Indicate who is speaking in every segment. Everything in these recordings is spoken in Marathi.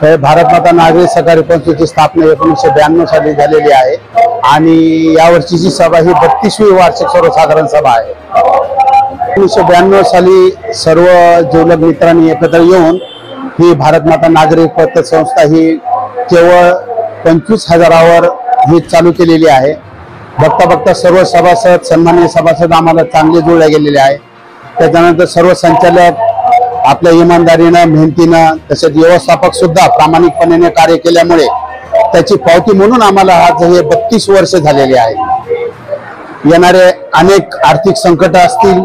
Speaker 1: भारत माता नागरी सहकारी पंचायतीची स्थापना 1992 साली झालेली आहे आणि यावर्षीची सभा ही 32वी वार्षिक सर्वसाधारण सभा आहे। 1992 साली सर्व जिवलग मित्रांनी एकत्र येऊन ही भारत माता नागरी पतसंस्था ही केवळ 25,000वर ही चालू केलेली आहे। बघता बघता सर्व सभासद सन्माननीय सभासद आम्हाला चांगले जुळले गेलेले आहे। त्याच्यानंतर सर्व संचालक आपल्या इमानदारीने मेहनतीने तसेच व्यवस्थापक सुद्धा प्रामाणिकपणे कार्य केल्यामुळे त्याची पावती म्हणून आम्हाला आज हे 32 वर्ष झालेली आहे। येणारे अनेक आर्थिक संकट असतील,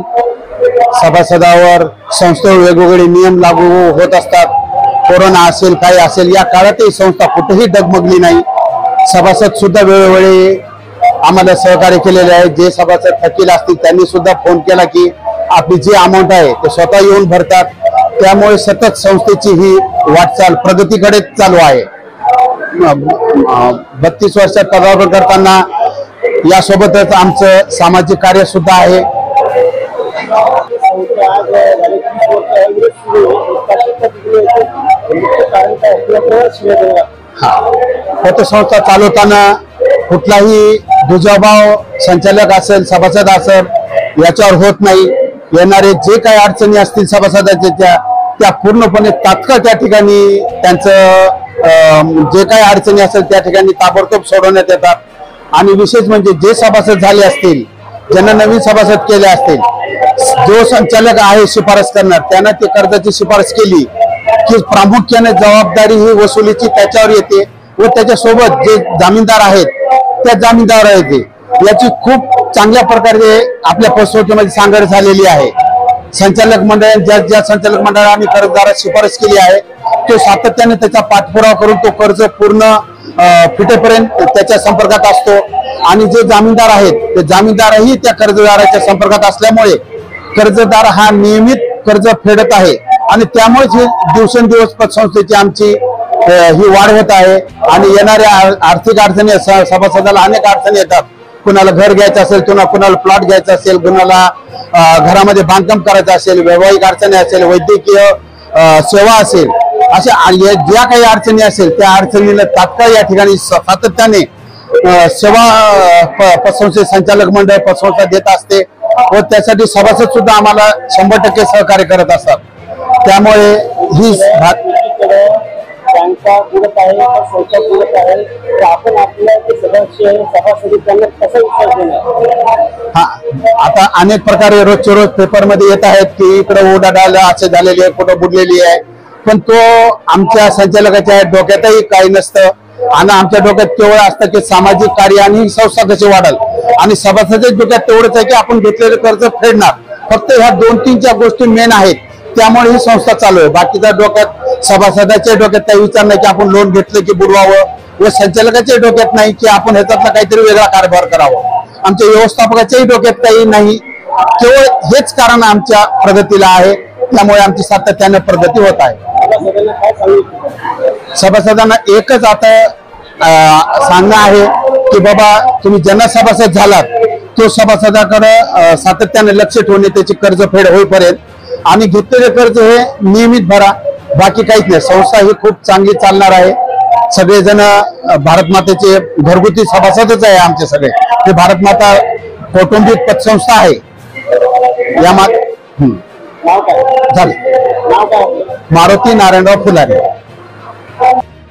Speaker 1: सभासदावर संस्थेवर वेगवेगळे नियम लागू होत असतात, कोरोना असेल काही असेल, या काळातही संस्था कुठेही डगमगली नाही। सभासद सुद्धा वेळोवेळी आम्हाला सहकार्य केलेले आहे। जे सभासद थकील असतील त्यांनी सुद्धा फोन केला की आपली जी अमाउंट आहे ते स्वतः येऊन भरतात। त्यामुळे सतत संस्थेची ही वाटचाल प्रगतीकडे चालू आहे। 32 वर्षात पदार्पण करताना यासोबतच आमचं सामाजिक कार्य सुद्धा आहे। पतसंस्था चालवताना कुठलाही दुजाभाव संचालक असेल सभासद असेल याच्यावर होत नाही। येणारे जे काही अडचणी असतील सभासदांच्या त्या पूर्णपणे तात्काळ त्या ठिकाणी त्यांचं जे काही अडचणी असेल त्या ठिकाणी ताबडतोब सोडवण्यात येतात। आणि विशेष म्हणजे जे सभासद झाले असतील, ज्यांना नवीन सभासद केले असतील, जो संचालक आहे शिफारस करणार त्यांना ते कर्जाची शिफारस केली की प्रामुख्याने जबाबदारी ही वसुलीची त्याच्यावर येते व त्याच्यासोबत जे जामीनदार आहेत त्या जामीनदार येते। याची खूप चांगल्या प्रकारे आपल्या पतसंस्थेमध्ये सांगड झालेली आहे। संचालक मंडळ ज्या संचालक मंडळाने कर्जदारास शिफारस केली आहे तो सातत्याने त्याचा पाठपुरावा करून तो कर्ज पूर्ण फिटेपर्यंत त्याच्या संपर्कात असतो आणि जे जामीनदार आहेत ते जामीनदारही त्या कर्जदाराच्या संपर्कात असल्यामुळे कर्जदार हा नियमित कर्ज फेडत आहे आणि त्यामुळेच ही दिवसेंदिवस पतसंस्थेची आमची ही वाढ होत आहे। आणि येणाऱ्या आर्थिक अडचणी सभासदाला अनेक अडचणी येतात, कुणाला घर घ्यायचं असेल, कुणाला प्लॉट घ्यायचा असेल, कुणाला घरामध्ये बांधकाम करायचं असेल, वैवाहिक अडचणी असेल, वैद्यकीय सेवा असेल, अशा ज्या काही अडचणी असेल त्या अडचणीला तात्काळ या ठिकाणी सातत्याने सेवा पतसंस्थे संचालक मंडळ पतसंस्था देत असते व त्यासाठी सभासद सुद्धा आम्हाला 100% सहकार्य करत असतात। त्यामुळे ही
Speaker 2: बँका बुडत आहे, संस्था बुडत आहे, तर आपण आपल्या सदस्य सभासद त्यांना कसा विश्वास देणार?
Speaker 1: आता अनेक प्रकारे रोजचे रोज पेपरमध्ये येत आहेत की इकडे उडाडाला असे झालेली आहे, कुठं बुडलेली आहे, पण तो आमच्या संचालकाच्या डोक्यातही काही नसतं आणि आमच्या डोक्यात केवळ असतं की सामाजिक कार्य आणि संस्था कशी वाढेल आणि सभासदाच्या डोक्यात तेवढंच आहे की आपण घेतलेलं कर्ज फेडणार। फक्त ह्या 2-3 गोष्टी मेन आहेत, त्यामुळे ही संस्था चालू आहे। बाकीच्या डोक्यात सभासदाच्या डोक्यात काही विचार नाही की आपण लोन घेतलं की बुडवावं व संचालकाच्या डोक्यात नाही की आपण ह्याच्यातला काहीतरी वेगळा कारभार करावं। आमच्या व्यवस्थापकाच्याही डोक्यात काही नाही, केवळ हेच कारण आमच्या प्रगतीला आहे। त्यामुळे आमची सातत्याने प्रगती होत आहे। सभासदांना एकच आता सांगणं आहे की बाबा तुम्ही ज्यांना सभासद झालात तो सभासदाकडे सातत्याने लक्ष ठेवणे, त्याची कर्ज फेड होईपर्यंत आणि घेतलेले कर्ज हे नियमित भरा, बाकी काहीच नाही। संस्था ही खूप चांगली चालणार आहे। सगळेजण भारत मातेचे घरगुती सभासदच आहे आमचे सगळे। हे भारत माता कौटुंबिक पतसंस्था आहे। या झाले मारुती नारायणराव फुलारे।